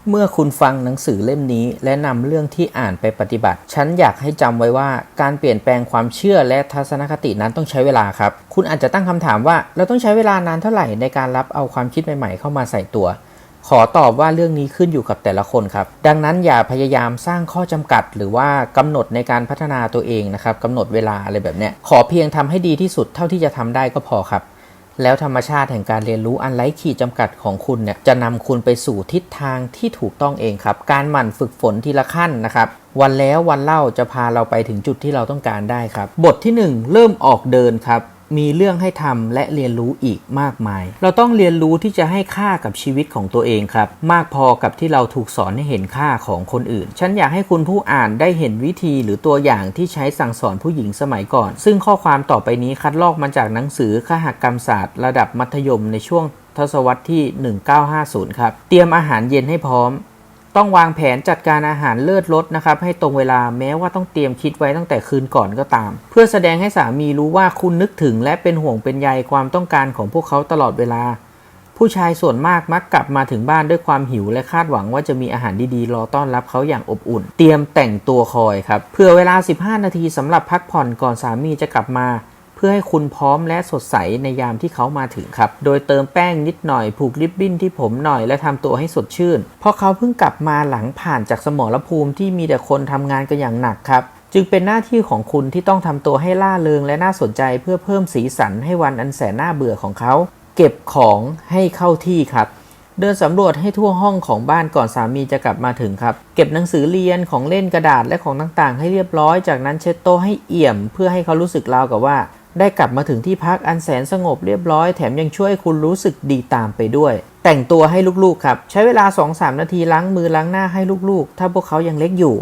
เมื่อคุณฟังหนังสือเล่มนี้และนำเรื่องที่อ่านไปปฏิบัติฉันอยากให้จำไว้ว่าการเปลี่ยนแปลงความเชื่อและทัศนคตินั้นต้องใช้เวลาครับคุณอาจจะตั้งคำถามว่าเราต้องใช้เวลานานเท่าไหร่ในการรับเอาความคิดใหม่ๆเข้ามาใส่ตัวขอตอบว่าเรื่องนี้ขึ้นอยู่กับแต่ละคนครับดังนั้นอย่าพยายามสร้างข้อจำกัดหรือว่ากำหนดในการพัฒนาตัวเองนะครับกำหนดเวลาอะไรแบบนี้ขอเพียงทำให้ดีที่สุดเท่าที่จะทำได้ก็พอครับแล้วธรรมชาติแห่งการเรียนรู้อันไร้ขีดจำกัดของคุณเนี่ยจะนำคุณไปสู่ทิศทางที่ถูกต้องเองครับการหมั่นฝึกฝนทีละขั้นนะครับวันแล้ววันเล่าจะพาเราไปถึงจุดที่เราต้องการได้ครับบทที่1เริ่มออกเดินครับมีเรื่องให้ทำและเรียนรู้อีกมากมายเราต้องเรียนรู้ที่จะให้ค่ากับชีวิตของตัวเองครับมากพอกับที่เราถูกสอนให้เห็นค่าของคนอื่นฉันอยากให้คุณผู้อ่านได้เห็นวิธีหรือตัวอย่างที่ใช้สั่งสอนผู้หญิงสมัยก่อนซึ่งข้อความต่อไปนี้คัดลอกมาจากหนังสือคหกรรมศาสตร์ระดับมัธยมในช่วงทศวรรษที่ 1950 ครับเตรียมอาหารเย็นให้พร้อมต้องวางแผนจัดการอาหารเลิศรสนะครับให้ตรงเวลาแม้ว่าต้องเตรียมคิดไว้ตั้งแต่คืนก่อนก็ตามเพื่อแสดงให้สามีรู้ว่าคุณนึกถึงและเป็นห่วงเป็นใยความต้องการของพวกเขาตลอดเวลาผู้ชายส่วนมากมักกลับมาถึงบ้านด้วยความหิวและคาดหวังว่าจะมีอาหารดีๆรอต้อนรับเขาอย่างอบอุ่นเตรียมแต่งตัวคอยครับเผื่อเวลา15นาทีสำหรับพักผ่อนก่อนสามีจะกลับมาเพื่อให้คุณพร้อมและสดใสในยามที่เขามาถึงครับโดยเติมแป้งนิดหน่อยผูกริบบิ้นที่ผมหน่อยและทำตัวให้สดชื่นเพราะเขาเพิ่งกลับมาหลังผ่านจากสมรภูมิที่มีแต่คนทำงานกันอย่างหนักครับจึงเป็นหน้าที่ของคุณที่ต้องทำตัวให้ล่าเริงและน่าสนใจเพื่อเพิ่มสีสันให้วันอันแสนน่าเบื่อของเขาเก็บของให้เข้าที่ครับเดินสำรวจให้ทั่วห้องของบ้านก่อนสามีจะกลับมาถึงครับเก็บหนังสือเรียนของเล่นกระดาษและของต่างๆให้เรียบร้อยจากนั้นเช็ดโต๊ะให้เอี่ยมเพื่อให้เขารู้สึกราวกับว่าได้กลับมาถึงที่พักอันแสนสงบเรียบร้อยแถมยังช่วยคุณรู้สึกดีตามไปด้วยแต่งตัวให้ลูกๆครับใช้เวลา 2-3 นาทีล้างมือล้างหน้าให้ลูกๆถ้าพวกเขายังเล็กอยู่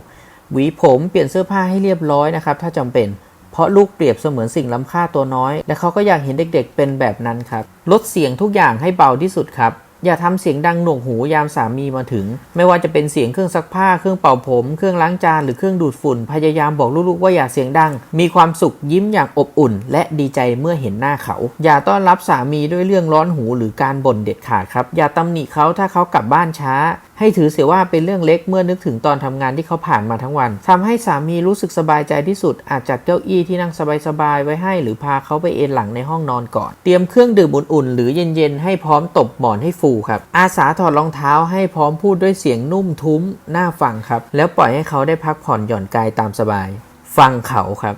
หวีผมเปลี่ยนเสื้อผ้าให้เรียบร้อยนะครับถ้าจำเป็นเพราะลูกเปรียบเสมือนสิ่งล้ำค่าตัวน้อยและเขาก็อยากเห็นเด็กๆเป็นแบบนั้นครับลดเสียงทุกอย่างให้เบาที่สุดครับอย่าทำเสียงดังหนวกหูยามสามีมาถึงไม่ว่าจะเป็นเสียงเครื่องซักผ้าเครื่องเป่าผมเครื่องล้างจานหรือเครื่องดูดฝุ่นพยายามบอกลูกๆว่าอย่าเสียงดังมีความสุขยิ้มอย่างอบอุ่นและดีใจเมื่อเห็นหน้าเขาอย่าต้อนรับสามีด้วยเรื่องร้อนหูหรือการบ่นเด็ดขาดครับอย่าตำหนิเขาถ้าเขากลับบ้านช้าให้ถือเสียว่าเป็นเรื่องเล็กเมื่อนึกถึงตอนทำงานที่เขาผ่านมาทั้งวันทำให้สามีรู้สึกสบายใจที่สุดอาจจัดเก้าอี้ที่นั่งสบายๆไว้ให้หรือพาเขาไปเอนหลังในห้องนอนก่อนเตรียมเครื่องดื่มอุ่นๆหรือเย็นๆให้พร้อมตบหมอนให้ฟูครับอาสาถอดรองเท้าให้พร้อมพูดด้วยเสียงนุ่มทุ้มน่าฟังครับแล้วปล่อยให้เขาได้พักผ่อนหย่อนกายตามสบายฟังเขาครับ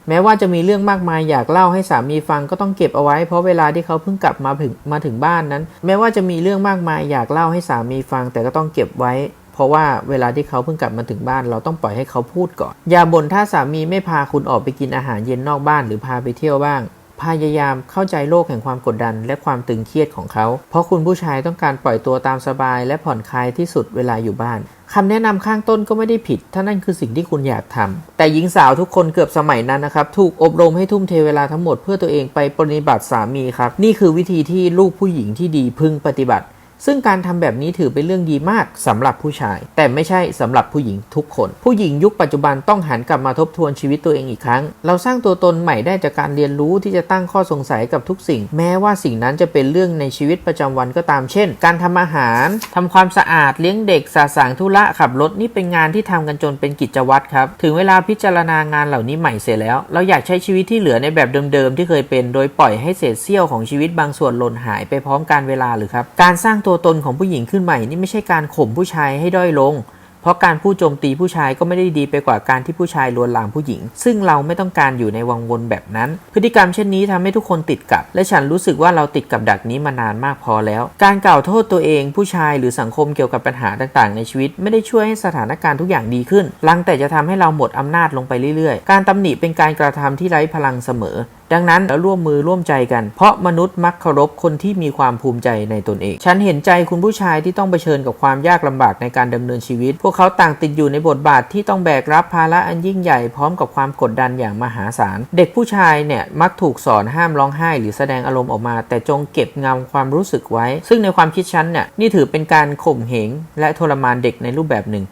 แม้ว่าจะมีเรื่องมากมายอยากเล่าให้สามีฟังก็ต้องเก็บเอาไว้เพราะเวลาที่เขาเพิ่งกลับมาถึงบ้านนั้นแม้ว่าจะมีเรื่องมากมายอยากเล่าให้สามีฟังแต่ก็ต้องเก็บไว้เพราะว่าเวลาที่เขาเพิ่งกลับมาถึงบ้านเราต้องปล่อยให้เขาพูดก่อนอย่าบ่นถ้าสามีไม่พาคุณออกไปกินอาหารเย็นนอกบ้านหรือพาไปเที่ยวบ้างพยายามเข้าใจโลกแห่งความกดดันและความตึงเครียดของเขาเพราะคุณผู้ชายต้องการปล่อยตัวตามสบายและผ่อนคลายที่สุดเวลาอยู่บ้านคำแนะนำข้างต้นก็ไม่ได้ผิดถ้านั่นคือสิ่งที่คุณอยากทำแต่หญิงสาวทุกคนเกือบสมัยนั้นนะครับถูกอบรมให้ทุ่มเทเวลาทั้งหมดเพื่อตัวเองไปปฏิบัติสามีครับนี่คือวิธีที่ลูกผู้หญิงที่ดีพึงปฏิบัติซึ่งการทำแบบนี้ถือเป็นเรื่องดีมากสำหรับผู้ชายแต่ไม่ใช่สำหรับผู้หญิงทุกคนผู้หญิงยุคปัจจุบันต้องหันกลับมาทบทวนชีวิตตัวเองอีกครั้งเราสร้างตัวตนใหม่ได้จากการเรียนรู้ที่จะตั้งข้อสงสัยกับทุกสิ่งแม้ว่าสิ่งนั้นจะเป็นเรื่องในชีวิตประจำวันก็ตามเช่นการทำอาหารทำความสะอาดเลี้ยงเด็กสาสางธุระขับรถนี่เป็นงานที่ทำกันจนเป็นกิจวัตรครับถึงเวลาพิจารณางานเหล่านี้ใหม่เสร็จแล้วเราอยากใช้ชีวิตที่เหลือในแบบเดิมๆที่เคยเป็นโดยปล่อยให้เศษเสี้ยวของชีวิตบางส่วนหล่นหายไปพร้อมกาลเวลาหรือครับการสร้างตัวตนของผู้หญิงขึ้นใหม่นี่ไม่ใช่การข่มผู้ชายให้ด้อยลงเพราะการพูดโจมตีผู้ชายก็ไม่ได้ดีไปกว่าการที่ผู้ชายลวนลามผู้หญิงซึ่งเราไม่ต้องการอยู่ในวังวนแบบนั้นพฤติกรรมเช่นนี้ทำให้ทุกคนติดกับและฉันรู้สึกว่าเราติดกับดักนี้มานานมากพอแล้วการกล่าวโทษตัวเองผู้ชายหรือสังคมเกี่ยวกับปัญหาต่างๆในชีวิตไม่ได้ช่วยให้สถานการณ์ทุกอย่างดีขึ้นลังแต่จะทำให้เราหมดอำนาจลงไปเรื่อยๆการตำหนิเป็นการกระทำที่ไร้พลังเสมอดังนั้นเราร่วมมือร่วมใจกันเพราะมนุษย์มักเคารพคนที่มีความภูมิใจในตนเองฉันเห็นใจคุณผู้ชายที่ต้องเผชิญกับความยากลำบากในการดำเนินชีวิตพวกเขาต่างติดอยู่ในบทบาทที่ต้องแบกรับภาระอันยิ่งใหญ่พร้อมกับความกดดันอย่างมหาศาลเด็กผู้ชายเนี่ยมักถูกสอนห้ามร้องไห้หรือแสดงอารมณ์ออกมาแต่จงเก็บงำความรู้สึกไว้ซึ่งในความคิดฉันเนี่ยนี่ถือเป็นการข่มเหงและทรมานเด็กในรูปแบบหนึ่ง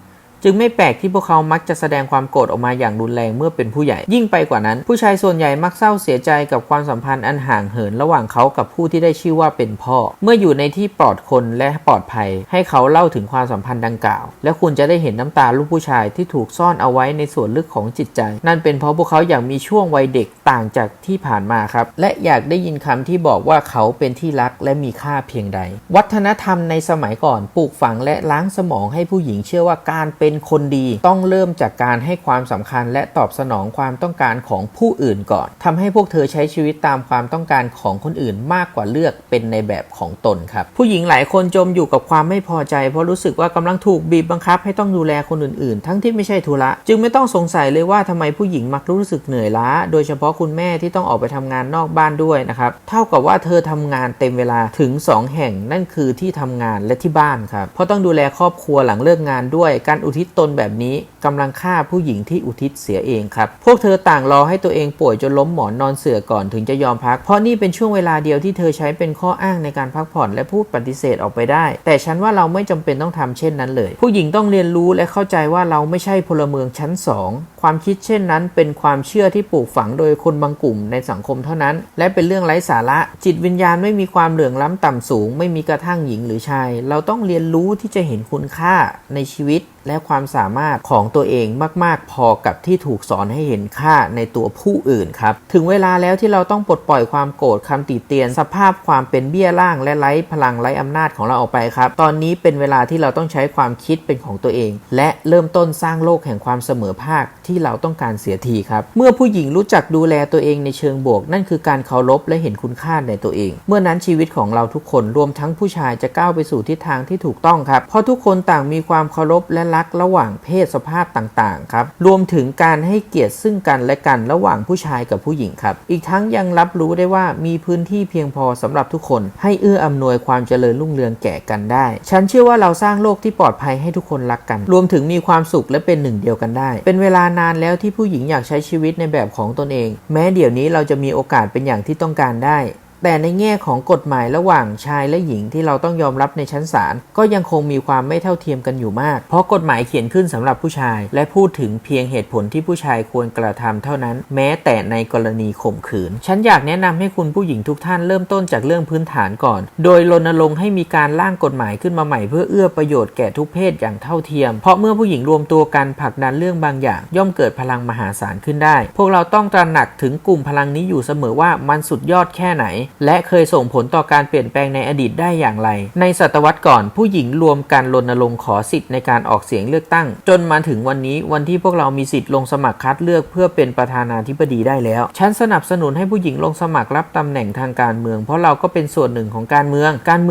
จึงไม่แปลกที่พวกเขามักจะแสดงความโกรธออกมาอย่างรุนแรงเมื่อเป็นผู้ใหญ่ยิ่งไปกว่านั้นผู้ชายส่วนใหญ่มักเศร้าเสียใจกับความสัมพันธ์อันห่างเหินระหว่างเขากับผู้ที่ได้ชื่อว่าเป็นพ่อเมื่ออยู่ในที่ปลอดคนและปลอดภัยให้เขาเล่าถึงความสัมพันธ์ดังกล่าวและคุณจะได้เห็นน้ำตาลูกผู้ชายที่ถูกซ่อนเอาไว้ในส่วนลึกของจิตใจนั่นเป็นเพราะพวกเขาอยากมีช่วงวัยเด็กต่างจากที่ผ่านมาครับและอยากได้ยินคำที่บอกว่าเขาเป็นที่รักและมีค่าเพียงใดวัฒนธรรมในสมัยก่อนปลูกฝังและล้างสมองให้ผู้หญิงเชื่อว่าการเป็นคนดีต้องเริ่มจากการให้ความสำคัญและตอบสนองความต้องการของผู้อื่นก่อนทำให้พวกเธอใช้ชีวิตตามความต้องการของคนอื่นมากกว่าเลือกเป็นในแบบของตนครับผู้หญิงหลายคนจมอยู่กับความไม่พอใจเพราะรู้สึกว่ากำลังถูกบีบบังคับให้ต้องดูแลคนอื่นๆทั้งที่ไม่ใช่ธุระจึงไม่ต้องสงสัยเลยว่าทำไมผู้หญิงมักรู้สึกเหนื่อยล้าโดยเฉพาะคุณแม่ที่ต้องออกไปทำงานนอกบ้านด้วยนะครับเท่ากับว่าเธอทำงานเต็มเวลาถึง2แห่งนั่นคือที่ทำงานและที่บ้านครับเพราะต้องดูแลครอบครัวหลังเลิกงานด้วยการอุทิศตนแบบนี้กำลังฆ่าผู้หญิงที่อุทิศเสียเองครับพวกเธอต่างรอให้ตัวเองป่วยจนล้มหมอนนอนเสื่อก่อนถึงจะยอมพักเพราะนี่เป็นช่วงเวลาเดียวที่เธอใช้เป็นข้ออ้างในการพักผ่อนและพูดปฏิเสธออกไปได้แต่ฉันว่าเราไม่จำเป็นต้องทำเช่นนั้นเลยผู้หญิงต้องเรียนรู้และเข้าใจว่าเราไม่ใช่พลเมืองชั้น2ความคิดเช่นนั้นเป็นความเชื่อที่ปลูกฝังโดยคนบางกลุ่มในสังคมเท่านั้นและเป็นเรื่องไร้สาระจิตวิญญาณไม่มีความเหลื่อมล้ำต่ำสูงไม่มีกระทั่งหญิงหรือชายเราต้องเรียนรู้ที่จะเห็นคุณค่าในชีวิตและความสามารถของตัวเองมากๆพอกับที่ถูกสอนให้เห็นค่าในตัวผู้อื่นครับถึงเวลาแล้วที่เราต้องปลดปล่อยความโกรธคำติเตียนสภาพความเป็นเบี้ยล่างและไร้พลังไร้อำนาจของเราออกไปครับตอนนี้เป็นเวลาที่เราต้องใช้ความคิดเป็นของตัวเองและเริ่มต้นสร้างโลกแห่งความเสมอภาคที่เราต้องการเสียทีครับเมื่อผู้หญิงรู้จักดูแลตัวเองในเชิงบวกนั่นคือการเคารพและเห็นคุณค่าในตัวเองเมื่อนั้นชีวิตของเราทุกคนรวมทั้งผู้ชายจะก้าวไปสู่ทิศทางที่ถูกต้องครับเพราะทุกคนต่างมีความเคารพและรักระหว่างเพศสภาพต่างๆครับรวมถึงการให้เกียรติซึ่งกันและกันระหว่างผู้ชายกับผู้หญิงครับอีกทั้งยังรับรู้ได้ว่ามีพื้นที่เพียงพอสำหรับทุกคนให้เอื้ออำนวยความเจริญรุ่งเรืองแก่กันได้ฉันเชื่อว่าเราสร้างโลกที่ปลอดภัยให้ทุกคนรักกันรวมถึงมีความสุขและเป็นหนึ่งเดียวกันได้เป็นเวลานานแล้วที่ผู้หญิงอยากใช้ชีวิตในแบบของตนเองแม้เดี๋ยวนี้เราจะมีโอกาสเป็นอย่างที่ต้องการได้แต่ในแง่ของกฎหมายระหว่างชายและหญิงที่เราต้องยอมรับในชั้นศาลก็ยังคงมีความไม่เท่าเทียมกันอยู่มากเพราะกฎหมายเขียนขึ้นสำหรับผู้ชายและพูดถึงเพียงเหตุผลที่ผู้ชายควรกระทำเท่านั้นแม้แต่ในกรณีข่มขืนฉันอยากแนะนำให้คุณผู้หญิงทุกท่านเริ่มต้นจากเรื่องพื้นฐานก่อนโดยรณรงค์ให้มีการร่างกฎหมายขึ้นมาใหม่เพื่อเอื้อประโยชน์แก่ทุกเพศอย่างเท่าเทียมเพราะเมื่อผู้หญิงรวมตัวกันผลักดันเรื่องบางอย่างย่อมเกิดพลังมหาศาลขึ้นได้พวกเราต้องตระหนักถึงกลุ่มพลังนี้อยู่เสมอว่ามันสุดยอดแค่ไหนและเคยส่งผลต่อการเปลี่ยนแปลงในอดีตได้อย่างไรในศตวรรษก่อนผู้หญิงรวมกันรณรงค์ขอสิทธิ์ในการออกเสียงเลือกตั้งจนมาถึงวันนี้วันที่พวกเรามีสิทธิ์ลงสมัครคัดเลือกเพื่อเป็นประธานาธิบดีได้แล้วฉันสนับสนุนให้ผู้หญิงลงสมัครรับตำแหน่งทางการเมืองเพราะเราก็เป็นส่วนหนึ่งของการเมื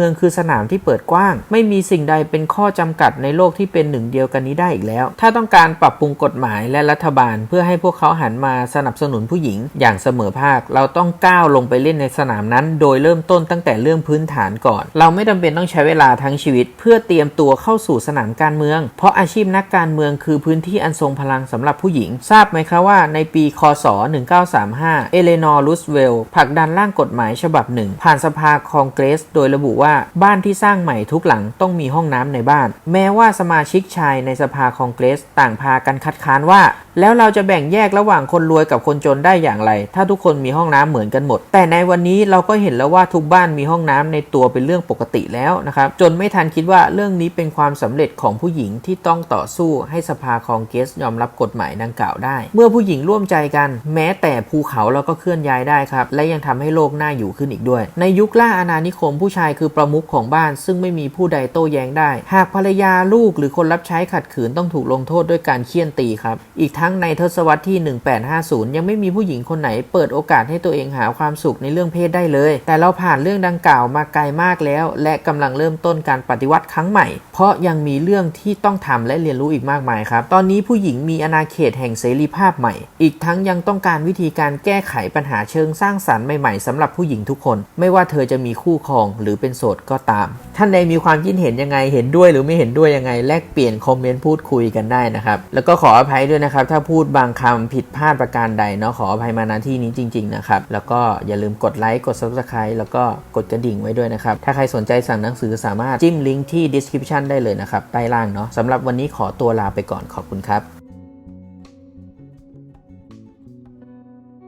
องคือสนามที่เปิดกว้างไม่มีสิ่งใดเป็นข้อจำกัดในโลกที่เป็นหนึ่งเดียวกันนี้ได้อีกแล้วถ้าต้องการปรับปรุงกฎหมายและรัฐบาลเพื่อให้พวกเขาหันมาสนับสนุนผู้หญิงอย่างเสมอภาคเราต้องก้าวลงไปเล่นในสนามนั้นโดยเริ่มต้นตั้งแต่เรื่องพื้นฐานก่อนเราไม่จำเป็นต้องใช้เวลาทั้งชีวิตเพื่อเตรียมตัวเข้าสู่สนามการเมืองเพราะอาชีพนักการเมืองคือพื้นที่อันทรงพลังสำหรับผู้หญิงทราบไหมครับว่าในปีคศ1935เอเลนอร์รูสเวลต์ผลักดันร่างกฎหมายฉบับหนึ่งผ่านสภาคองเกรสโดยระบุว่าบ้านที่สร้างใหม่ทุกหลังต้องมีห้องน้ำในบ้านแม้ว่าสมาชิกชายในสภาคองเกรสต่างพากันคัดค้านว่าแล้วเราจะแบ่งแยกระหว่างคนรวยกับคนจนได้อย่างไรถ้าทุกคนมีห้องน้ำเหมือนกันหมดแต่ในวันนี้เราก็เห็นแล้วว่าทุกบ้านมีห้องน้ำในตัวเป็นเรื่องปกติแล้วนะครับจนไม่ทันคิดว่าเรื่องนี้เป็นความสำเร็จของผู้หญิงที่ต้องต่อสู้ให้สภาคองเกรสยอมรับกฎหมายดังกล่าวได้เมื่อผู้หญิงร่วมใจกันแม้แต่ภูเขาเราก็เคลื่อนย้ายได้ครับและยังทำให้โลกน่าอยู่ขึ้นอีกด้วยในยุคล่าอาณานิคมผู้ชายคือประมุขของบ้านซึ่งไม่มีผู้ใดโต้แย้งได้หากภรรยาลูกหรือคนรับใช้ขัดขืนต้องถูกลงโทษด้วยการเฆี่ยนตีครับอีกทั้งในทศวรรษที่1850ยังไม่มีผู้หญิงคนไหนเปิดโอกาสให้ตัวเองหาความสุขในเรื่องเพศได้เลยแต่เราผ่านเรื่องดังกล่าวมาไกลมากแล้วและกำลังเริ่มต้นการปฏิวัติครั้งใหม่เพราะยังมีเรื่องที่ต้องทำและเรียนรู้อีกมากมายครับตอนนี้ผู้หญิงมีอาณาเขตแห่งเสรีภาพใหม่อีกทั้งยังต้องการวิธีการแก้ไขปัญหาเชิงสร้างสรรค์ใหม่ๆสำหรับผู้หญิงทุกคนไม่ว่าเธอจะมีคู่ครองหรือเป็นโสดก็ตาม ท่านใดมีความคิดเห็นยังไงเห็นด้วยหรือไม่เห็นด้วยยังไงแลกเปลี่ยนคอมเมนต์พูดคุยกันได้นะครับแล้วก็ขออภัยด้วยนะครับถ้าพูดบางคำผิดพลาดประการใดเนาะขออภัยมาณที่นี้จริงๆนะครับแล้วก็อย่าลืมกดไลค์กด Subscribe แล้วก็กดกระดิ่งไว้ด้วยนะครับถ้าใครสนใจสั่งหนังสือสามารถจิ้มลิงก์ที่ description ได้เลยนะครับใต้ล่างเนาะสำหรับวันนี้ขอตัวลาไปก่อนขอบคุณครับ